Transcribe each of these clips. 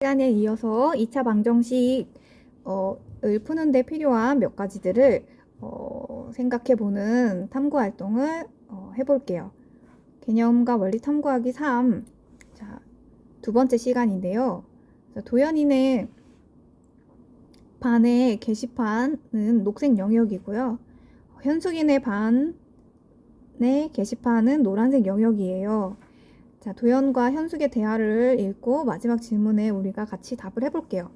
시간에 이어서 2차 방정식을 푸는데 필요한 몇 가지들을 생각해보는 탐구활동을 해볼게요. 개념과 원리 탐구하기 3. 자, 두 번째 시간인데요. 도연이네 반의 게시판은 녹색 영역이고요. 현숙이네 반의 게시판은 노란색 영역이에요. 자, 도연과 현숙의 대화를 읽고 마지막 질문에 우리가 같이 답을 해볼게요.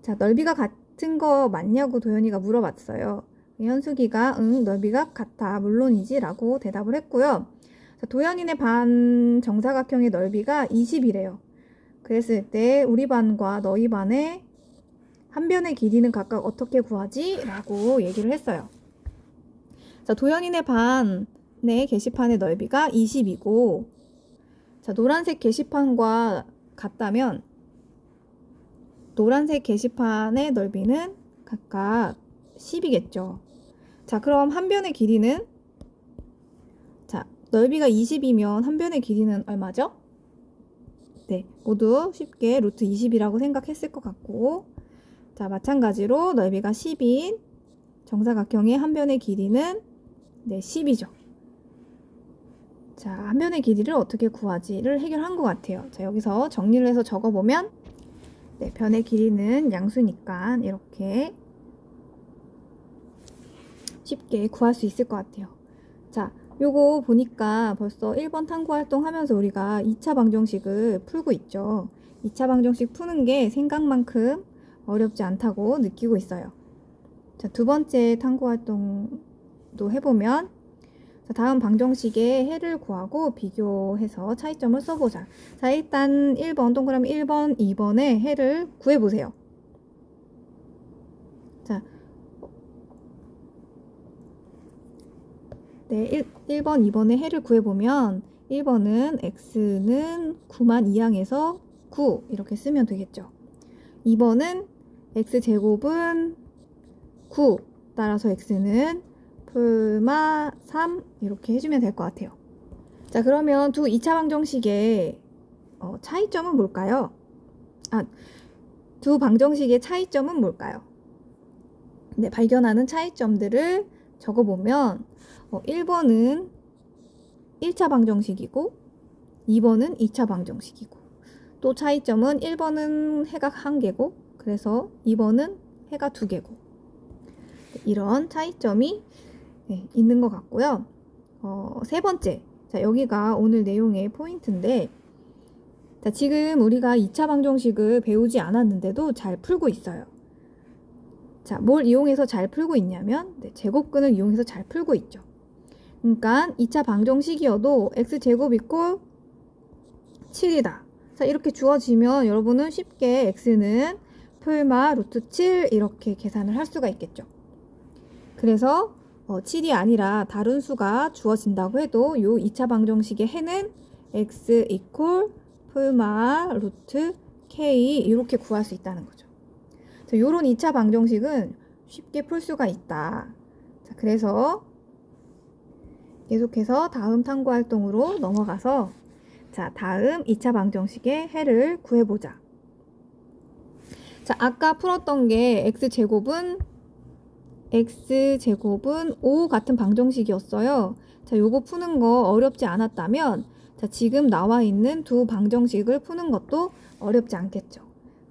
자, 넓이가 같은 거 맞냐고 도연이가 물어봤어요. 현숙이가 응, 넓이가 같아, 물론이지 라고 대답을 했고요. 자, 도연이네 반 정사각형의 넓이가 20이래요. 그랬을 때 우리 반과 너희 반의 한 변의 길이는 각각 어떻게 구하지? 라고 얘기를 했어요. 자, 도연이네 반의 게시판의 넓이가 20이고 자, 노란색 게시판과 같다면 노란색 게시판의 넓이는 각각 10이겠죠. 자, 그럼 한 변의 길이는 자, 넓이가 20이면 한 변의 길이는 얼마죠? 네, 모두 쉽게 루트 20이라고 생각했을 것 같고 자, 마찬가지로 넓이가 10인 정사각형의 한 변의 길이는 네, 10이죠. 자, 한 변의 길이를 어떻게 구하지를 해결한 것 같아요. 자, 여기서 정리를 해서 적어보면 네, 변의 길이는 양수니까 이렇게 쉽게 구할 수 있을 것 같아요. 자, 요거 보니까 벌써 1번 탐구 활동 하면서 우리가 2차 방정식을 풀고 있죠. 2차 방정식 푸는 게 생각만큼 어렵지 않다고 느끼고 있어요. 자, 두 번째 탐구 활동도 해보면 자, 다음 방정식의 해를 구하고 비교해서 차이점을 써보자. 자, 일단 1번, 동그라미 1번, 2번의 해를 구해보세요. 자, 네, 1번, 2번의 해를 구해보면 1번은 x는 9만 2항에서 9 이렇게 쓰면 되겠죠. 2번은 x제곱은 9 따라서 x는 풀마 3 이렇게 해주면 될 것 같아요. 자, 그러면 두 2차 방정식의 차이점은 뭘까요? 두 방정식의 차이점은 뭘까요? 네, 발견하는 차이점들을 적어보면 1번은 1차 방정식이고 2번은 2차 방정식이고 또 차이점은 1번은 해가 1개고 그래서 2번은 해가 2개고 이런 차이점이 네, 있는 것 같고요. 세 번째, 자, 여기가 오늘 내용의 포인트인데 자, 지금 우리가 2차 방정식을 배우지 않았는데도 잘 풀고 있어요. 자, 뭘 이용해서 잘 풀고 있냐면 네, 제곱근을 이용해서 잘 풀고 있죠. 그러니까 2차 방정식이어도 x제곱 이꼴 7이다. 자, 이렇게 주어지면 여러분은 쉽게 x는 풀마 루트 7 이렇게 계산을 할 수가 있겠죠. 그래서 7이 아니라 다른 수가 주어진다고 해도 요 2차 방정식의 해는 x 이퀄 풀마 루트 k 이렇게 구할 수 있다는 거죠. 자, 요런 2차 방정식은 쉽게 풀 수가 있다. 자, 그래서 계속해서 다음 탐구 활동으로 넘어가서 자, 다음 2차 방정식의 해를 구해보자. 자, 아까 풀었던 게 x제곱은 5 같은 방정식이었어요. 자, 요거 푸는 거 어렵지 않았다면 자, 지금 나와 있는 두 방정식을 푸는 것도 어렵지 않겠죠.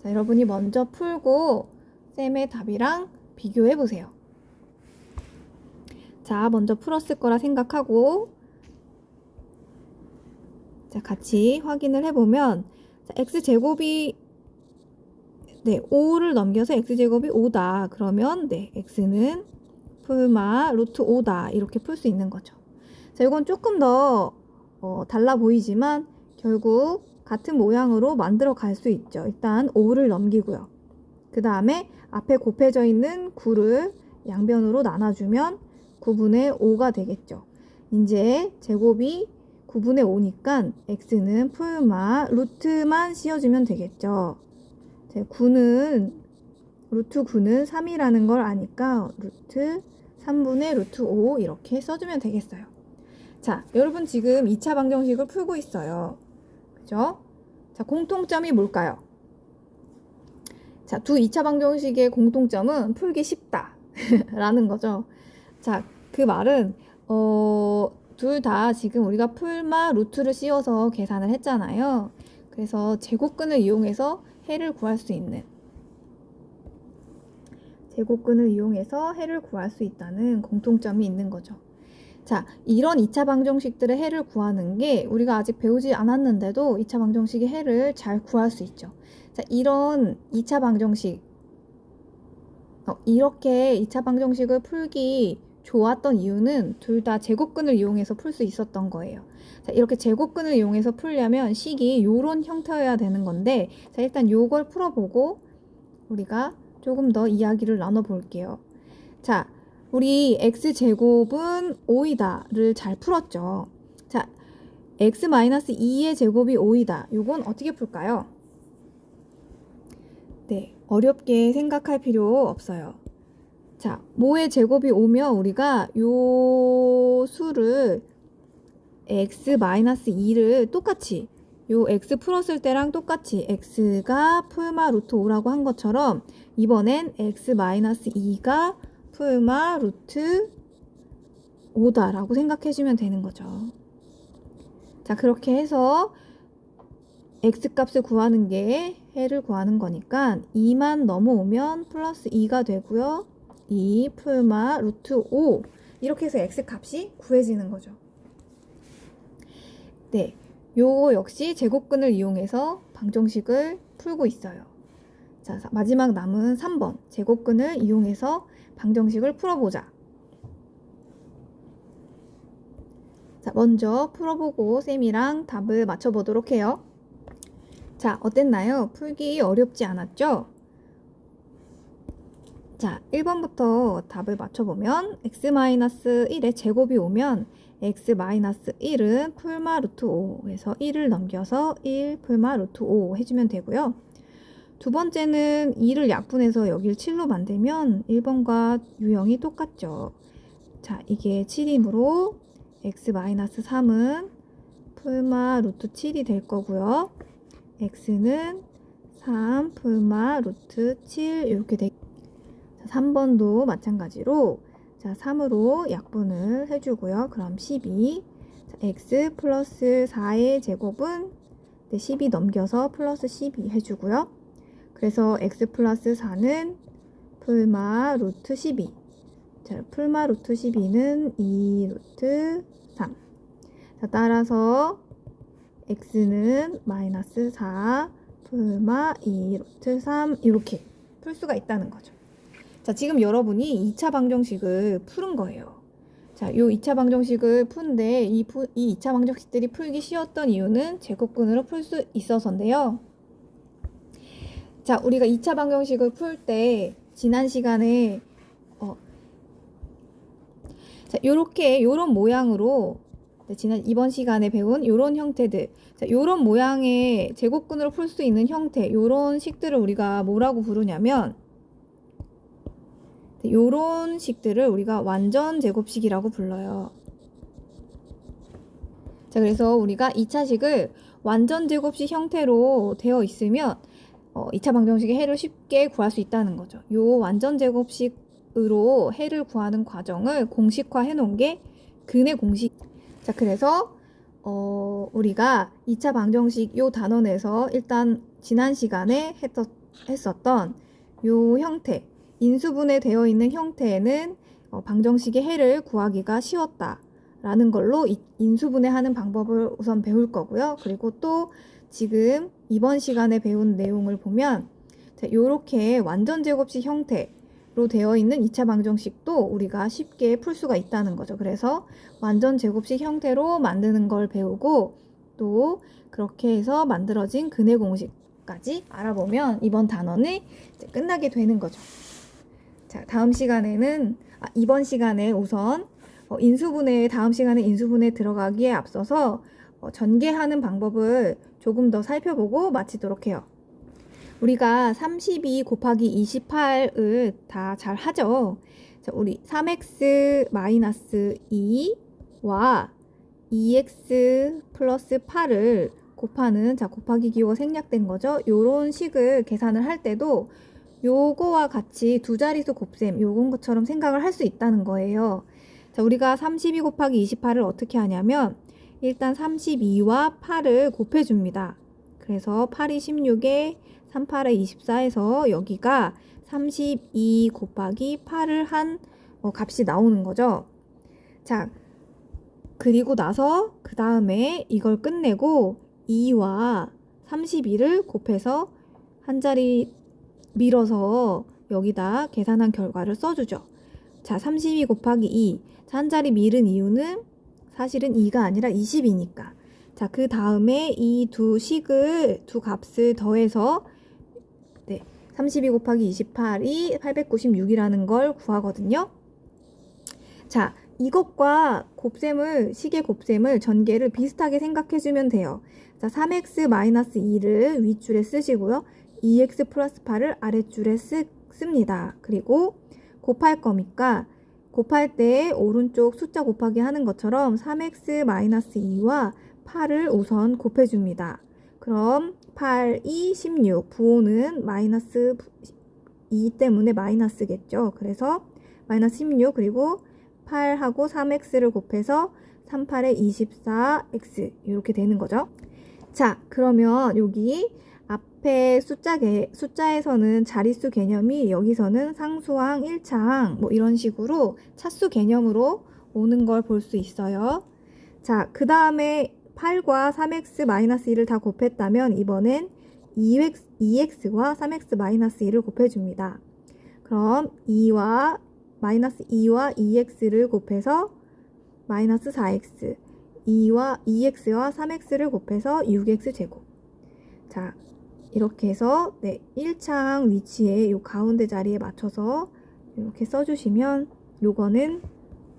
자, 여러분이 먼저 풀고 쌤의 답이랑 비교해 보세요. 자, 먼저 풀었을 거라 생각하고 자, 같이 확인을 해보면 자, x제곱이 네, 5를 넘겨서 x제곱이 5다. 그러면 네, x는 풀마 루트 5다. 이렇게 풀 수 있는 거죠. 자, 이건 조금 더 달라 보이지만 결국 같은 모양으로 만들어 갈 수 있죠. 일단 5를 넘기고요. 그 다음에 앞에 곱해져 있는 9를 양변으로 나눠주면 9분의 5가 되겠죠. 이제 제곱이 9분의 5니까 x는 풀마 루트만 씌워주면 되겠죠. 루트 9는 3이라는 걸 아니까 루트 3분의 루트 5 이렇게 써주면 되겠어요. 자, 여러분 지금 2차 방정식을 풀고 있어요. 그죠? 자, 공통점이 뭘까요? 자, 두 2차 방정식의 공통점은 풀기 쉽다 라는 거죠. 자, 그 말은 둘 다 지금 우리가 풀마 루트를 씌워서 계산을 했잖아요. 그래서 제곱근을 이용해서 해를 구할 수 있는, 제곱근을 이용해서 해를 구할 수 있다는 공통점이 있는 거죠. 자, 이런 2차 방정식들의 해를 구하는 게 우리가 아직 배우지 않았는데도 2차 방정식의 해를 잘 구할 수 있죠. 자, 이런 2차 방정식, 이렇게 2차 방정식을 풀기 좋았던 이유는 둘 다 제곱근을 이용해서 풀 수 있었던 거예요. 자, 이렇게 제곱근을 이용해서 풀려면 식이 요런 형태여야 되는 건데, 자, 일단 요걸 풀어보고 우리가 조금 더 이야기를 나눠볼게요. 자, 우리 x제곱은 5이다를 잘 풀었죠. 자, x-2의 제곱이 5이다. 요건 어떻게 풀까요? 네, 어렵게 생각할 필요 없어요. 자, 모의 제곱이 오면 우리가 요 수를 x-2를 똑같이, 요 x 풀었을 때랑 똑같이 x가 풀마 루트 5라고 한 것처럼 이번엔 x-2가 풀마 루트 5다 라고 생각해주면 되는 거죠. 자, 그렇게 해서 x값을 구하는 게 해를 구하는 거니까 2만 넘어오면 플러스 2가 되고요. 2 풀마 루트 5 이렇게 해서 x값이 구해지는 거죠. 네, 요거 역시 제곱근을 이용해서 방정식을 풀고 있어요. 자, 마지막 남은 3번 제곱근을 이용해서 방정식을 풀어보자. 자, 먼저 풀어보고 쌤이랑 답을 맞춰보도록 해요. 자, 어땠나요? 풀기 어렵지 않았죠? 자, 1번부터 답을 맞춰보면 x-1의 제곱이 오면 x-1은 풀마 루트 5에서 1을 넘겨서 1 풀마 루트 5 해주면 되고요. 두 번째는 2를 약분해서 여길 7로 만들면 1번과 유형이 똑같죠. 자, 이게 7이므로 x-3은 풀마 루트 7이 될 거고요. x는 3 풀마 루트 7 이렇게 돼. 3번도 마찬가지로 자 3으로 약분을 해주고요. 그럼 12 자, x 플러스 4의 제곱은 12 넘겨서 플러스 12 해주고요. 그래서 x 플러스 4는 풀마 루트 12 자, 풀마 루트 12는 2 루트 3 자, 따라서 x는 마이너스 4 풀마 2 루트 3 이렇게 풀 수가 있다는 거죠. 자, 지금 여러분이 2차 방정식을 푸는 거예요. 자, 요 2차 방정식을 푸는데 이 2차 방정식들이 풀기 쉬웠던 이유는 제곱근으로 풀 수 있어서인데요. 자, 우리가 2차 방정식을 풀 때 지난 시간에 자, 요런 모양으로 지난 이번 시간에 배운 요런 형태들 자, 요런 모양의 제곱근으로 풀 수 있는 형태 요런 식들을 우리가 뭐라고 부르냐면 요런 식들을 우리가 완전 제곱식이라고 불러요. 자, 그래서 우리가 2차식을 완전 제곱식 형태로 되어 있으면 2차 방정식의 해를 쉽게 구할 수 있다는 거죠. 요 완전 제곱식으로 해를 구하는 과정을 공식화해 놓은 게 근의 공식. 자, 그래서 우리가 2차 방정식 요 단원에서 일단 지난 시간에 했었던 요 형태 인수분해 되어 있는 형태에는 방정식의 해를 구하기가 쉬웠다 라는 걸로 인수분해하는 방법을 우선 배울 거고요. 그리고 또 지금 이번 시간에 배운 내용을 보면 이렇게 완전 제곱식 형태로 되어 있는 2차 방정식도 우리가 쉽게 풀 수가 있다는 거죠. 그래서 완전 제곱식 형태로 만드는 걸 배우고 또 그렇게 해서 만들어진 근의 공식까지 알아보면 이번 단원이 이제 끝나게 되는 거죠. 자, 이번 시간에 우선 인수분해, 다음 시간에 인수분해 들어가기에 앞서서 전개하는 방법을 조금 더 살펴보고 마치도록 해요. 우리가 32 곱하기 28을 다 잘 하죠. 자, 우리 3x-2와 2x 플러스 8을 곱하는 자 곱하기 기호가 생략된 거죠. 요런 식을 계산을 할 때도 요거와 같이 두 자릿수 곱셈 요건 것처럼 생각을 할 수 있다는 거예요. 자, 우리가 32 곱하기 28을 어떻게 하냐면 일단 32와 8을 곱해줍니다. 그래서 8이 16에 3, 8에 24에서 여기가 32 곱하기 8을 한 값이 나오는 거죠. 자, 그리고 나서 그 다음에 이걸 끝내고 2와 32를 곱해서 한 자리 밀어서 여기다 계산한 결과를 써주죠. 자, 32 곱하기 2. 자, 한 자리 밀은 이유는 사실은 2가 아니라 20이니까. 자, 그 다음에 이 두 값을 더해서 32 곱하기 28이 896이라는 걸 구하거든요. 자, 이것과 식의 곱셈을 전개를 비슷하게 생각해주면 돼요. 자, 3x-2를 윗줄에 쓰시고요. 2x 플러스 8을 아랫줄에 씁니다. 그리고 곱할 거니까 곱할 때 오른쪽 숫자 곱하기 하는 것처럼 3x-2와 8을 우선 곱해줍니다. 그럼 8, 2, 16, 부호는 마이너스 2 때문에 마이너스겠죠. 그래서 마이너스 16 그리고 8하고 3x를 곱해서 3, 8에 24x 이렇게 되는 거죠. 자, 그러면 여기 앞에 숫자에서는 자릿수 개념이 여기서는 상수항, 1차항 뭐 이런 식으로 차수 개념으로 오는 걸 볼 수 있어요. 자, 그 다음에 8과 3x-1을 다 곱했다면 이번엔 2x와 3x-1을 곱해줍니다. 그럼 2와 2x를 곱해서 마이너스 4x 2x와 3x를 곱해서 6x 제곱. 자, 이렇게 해서 1차항 위치에 요 가운데 자리에 맞춰서 이렇게 써주시면 요거는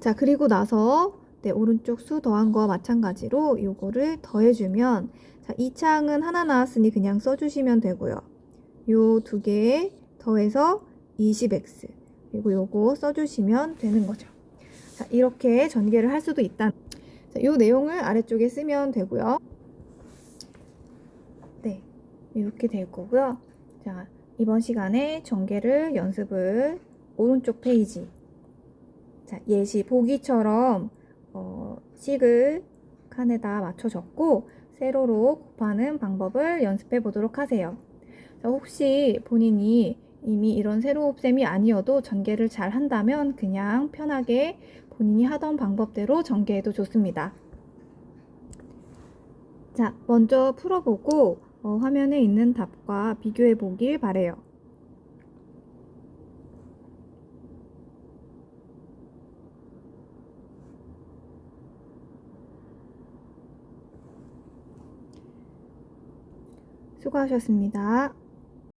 자, 그리고 나서 오른쪽 수 더한 거와 마찬가지로 요거를 더해주면 자, 2차항은 하나 나왔으니 그냥 써주시면 되고요. 요 두 개 더해서 20x 그리고 요거 써주시면 되는 거죠. 자, 이렇게 전개를 할 수도 있다. 자, 요 내용을 아래쪽에 쓰면 되고요. 네, 이렇게 될 거고요. 자, 이번 시간에 전개를 연습을 오른쪽 페이지 자, 예시 보기처럼 식을 칸에다 맞춰 적고 세로로 곱하는 방법을 연습해 보도록 하세요. 자, 혹시 본인이 이미 이런 세로 곱셈이 아니어도 전개를 잘 한다면 그냥 편하게 본인이 하던 방법대로 전개해도 좋습니다. 자, 먼저 풀어보고 화면에 있는 답과 비교해 보길 바래요. 수고하셨습니다.